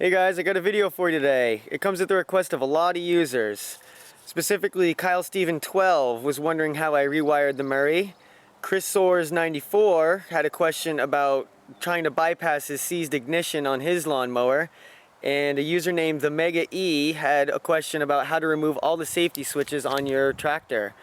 Hey guys, I got a video for you today. It comes at the request of a lot of users. Specifically, Kyle Steven 12 was wondering how I rewired the Murray. Chris Soares 94 had a question about trying to bypass his seized ignition on his lawnmower. And a user named the Mega E had a question about how to remove all the safety switches on your tractor.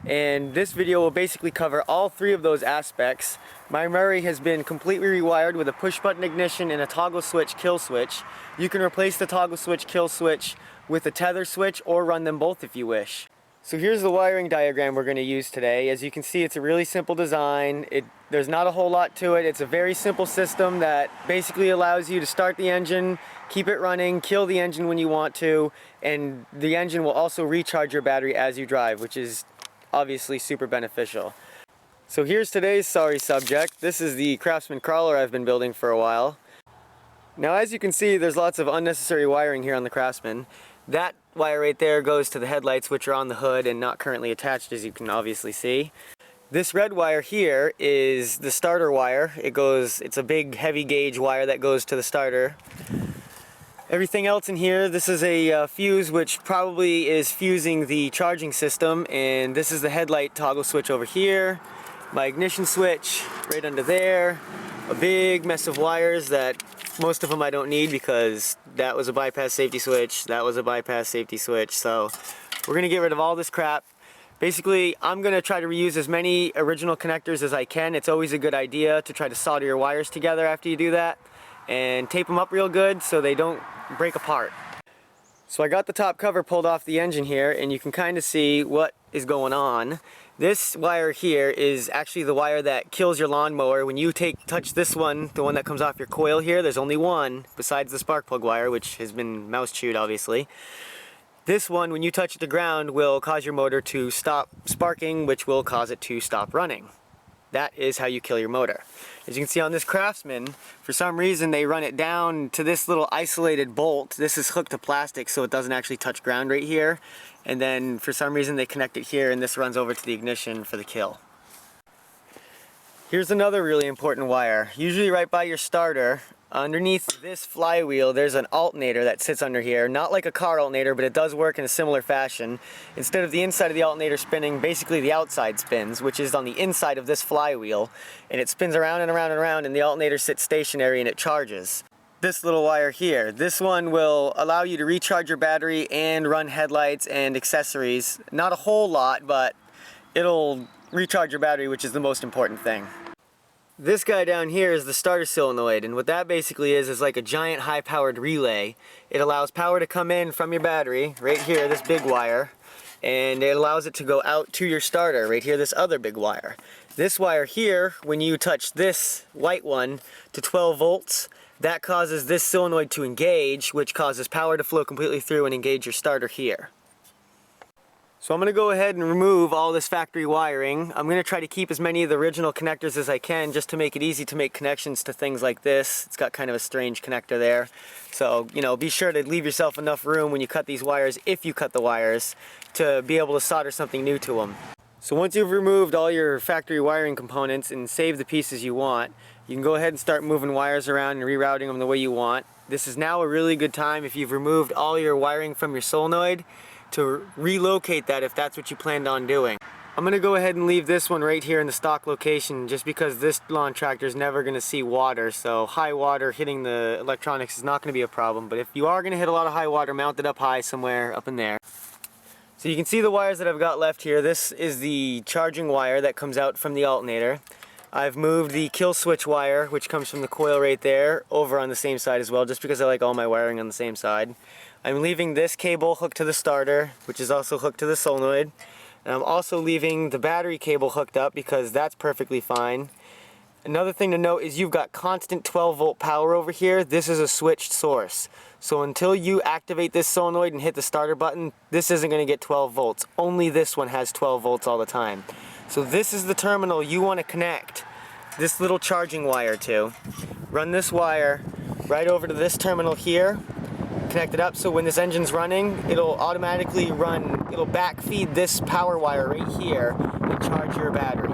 And this video will basically cover all three of those aspects. My Murray has been completely rewired with a push button ignition and a toggle switch kill switch. You can replace the toggle switch kill switch with a tether switch or run them both if you wish. So here's the wiring diagram we're going to use today. As you can see, it's a really simple design. There's not a whole lot to it. It's a very simple system that basically allows you to start the engine, keep it running, kill the engine when you want to, and the engine will also recharge your battery as you drive, which is obviously super beneficial. So here's today's sorry subject. This is the Craftsman crawler I've been building for a while. Now as you can see, there's lots of unnecessary wiring here on the Craftsman. That wire right there goes to the headlights, which are on the hood and not currently attached, as you can obviously see. This red wire here is the starter wire. It's a big heavy gauge wire that goes to the starter. Everything else in here, this is a fuse which probably is fusing the charging system, and this is the headlight toggle switch over here, my ignition switch right under there, a big mess of wires that most of them I don't need because that was a bypass safety switch, that was a bypass safety switch, so we're going to get rid of all this crap. Basically, I'm going to try to reuse as many original connectors as I can. It's always a good idea to try to solder your wires together after you do that and tape them up real good so they don't break apart. So I got the top cover pulled off the engine here, and you can kind of see what is going on. This wire here is actually the wire that kills your lawnmower. When you touch this one, the one that comes off your coil here, there's only one besides the spark plug wire, which has been mouse chewed obviously. This one, when you touch the ground, will cause your motor to stop sparking, which will cause it to stop running. That is how you kill your motor. As you can see on this Craftsman, for some reason they run it down to this little isolated bolt. This is hooked to plastic so it doesn't actually touch ground right here. And then for some reason they connect it here, and this runs over to the ignition for the kill. Here's another really important wire. Usually right by your starter, underneath this flywheel, there's an alternator that sits under here. Not like a car alternator, but it does work in a similar fashion. Instead of the inside of the alternator spinning, basically the outside spins, which is on the inside of this flywheel. And it spins around and around and around, and the alternator sits stationary and it charges. This little wire here, this one will allow you to recharge your battery and run headlights and accessories. Not a whole lot, but it'll recharge your battery, which is the most important thing. This guy down here is the starter solenoid, and what that basically is like a giant high-powered relay. It allows power to come in from your battery, right here, this big wire, and it allows it to go out to your starter, right here, this other big wire. This wire here, when you touch this white one to 12 volts, that causes this solenoid to engage, which causes power to flow completely through and engage your starter here. So I'm going to go ahead and remove all this factory wiring. I'm going to try to keep as many of the original connectors as I can just to make it easy to make connections to things like this. It's got kind of a strange connector there. So, be sure to leave yourself enough room when you cut these wires, if you cut the wires, to be able to solder something new to them. So once you've removed all your factory wiring components and saved the pieces you want, you can go ahead and start moving wires around and rerouting them the way you want. This is now a really good time, if you've removed all your wiring from your solenoid, to relocate that if that's what you planned on doing. I'm going to go ahead and leave this one right here in the stock location just because this lawn tractor is never going to see water, so high water hitting the electronics is not going to be a problem. But if you are going to hit a lot of high water, mount it up high somewhere up in there. So you can see the wires that I've got left here. This is the charging wire that comes out from the alternator. I've moved the kill switch wire, which comes from the coil right there, over on the same side as well, just because I like all my wiring on the same side. I'm leaving this cable hooked to the starter, which is also hooked to the solenoid. And I'm also leaving the battery cable hooked up because that's perfectly fine. Another thing to note is you've got constant 12 volt power over here. This is a switched source. So until you activate this solenoid and hit the starter button, this isn't going to get 12 volts. Only this one has 12 volts all the time. So this is the terminal you want to connect this little charging wire to. Run this wire right over to this terminal here. Connect it up so when this engine's running, it'll automatically run, it'll backfeed this power wire right here and charge your battery.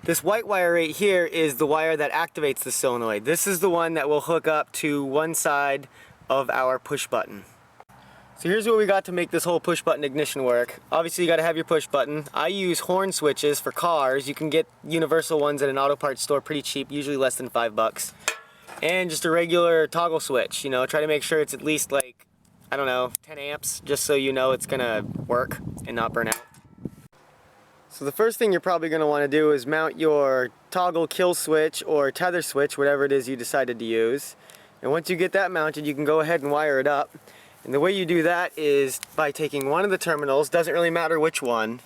This white wire right here is the wire that activates the solenoid. This is the one that will hook up to one side of our push button. So here's what we got to make this whole push button ignition work. Obviously you got to have your push button. I use horn switches for cars. You can get universal ones at an auto parts store pretty cheap, usually less than $5. And just a regular toggle switch, you know, try to make sure it's at least like, I don't know, 10 amps, just so you know it's gonna work and not burn out. So the first thing you're probably going to want to do is mount your toggle kill switch or tether switch, whatever it is you decided to use. And once you get that mounted, you can go ahead and wire it up. And the way you do that is by taking one of the terminals, doesn't really matter which one,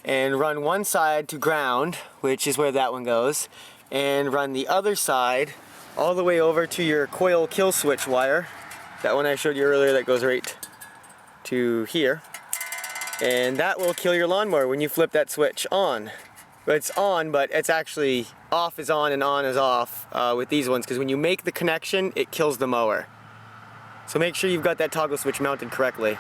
and run one side to ground, which is where that one goes, and run the other side all the way over to your coil kill switch wire, that one I showed you earlier that goes right to here. And that will kill your lawnmower when you flip that switch on. It's on, but it's actually off is on and on is off with these ones, because when you make the connection, it kills the mower. So make sure you've got that toggle switch mounted correctly.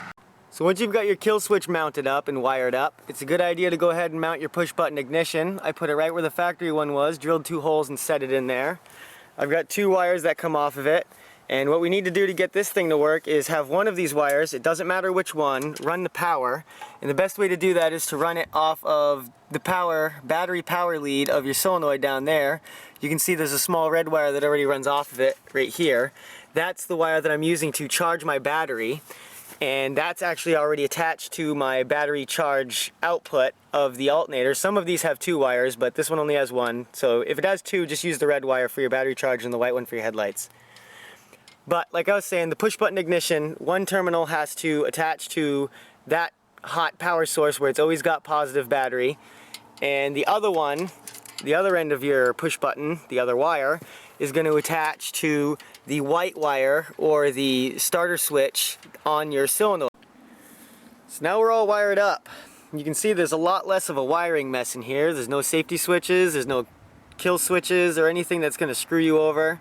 So once you've got your kill switch mounted up and wired up, it's a good idea to go ahead and mount your push button ignition. I put it right where the factory one was, drilled 2 holes and set it in there. I've got 2 wires that come off of it. And what we need to do to get this thing to work is have one of these wires, it doesn't matter which one, run the power. And the best way to do that is to run it off of the battery power lead of your solenoid down there. You can see there's a small red wire that already runs off of it right here. That's the wire that I'm using to charge my battery. And that's actually already attached to my battery charge output of the alternator. Some of these have 2 wires, but this one only has 1. So if it has 2, just use the red wire for your battery charge and the white one for your headlights. But like I was saying, the push button ignition, one terminal has to attach to that hot power source where it's always got positive battery, and the other one, the other end of your push button, the other wire, is going to attach to the white wire or the starter switch on your solenoid. So now we're all wired up. You can see there's a lot less of a wiring mess in here. There's no safety switches, there's no kill switches or anything that's going to screw you over.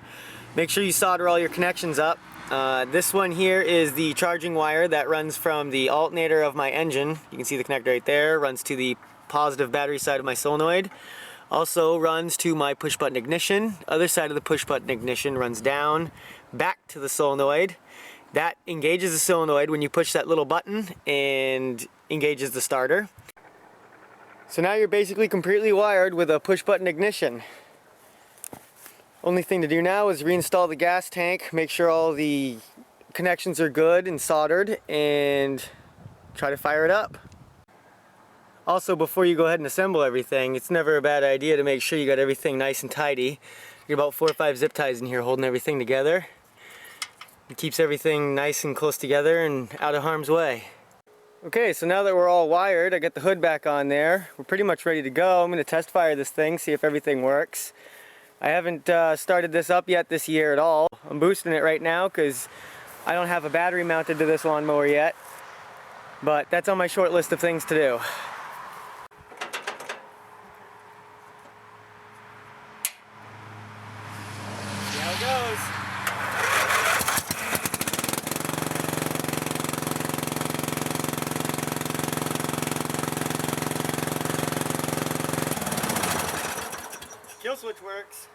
Make sure you solder all your connections up. This one here is the charging wire that runs from the alternator of my engine. You can see the connector right there, runs to the positive battery side of my solenoid. Also runs to my push button ignition. Other side of the push button ignition runs down, back to the solenoid. That engages the solenoid when you push that little button and engages the starter. So now you're basically completely wired with a push button ignition. Only thing to do now is reinstall the gas tank, make sure all the connections are good and soldered, and try to fire it up. Also, before you go ahead and assemble everything, it's never a bad idea to make sure you got everything nice and tidy. You got about 4 or 5 zip ties in here holding everything together. It keeps everything nice and close together and out of harm's way. Okay, so now that we're all wired, I got the hood back on there. We're pretty much ready to go. I'm going to test fire this thing, see if everything works. I haven't started this up yet this year at all. I'm boosting it right now because I don't have a battery mounted to this lawnmower yet. But that's on my short list of things to do. See how it goes. Kill switch works.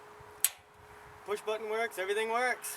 Push button works. Everything works.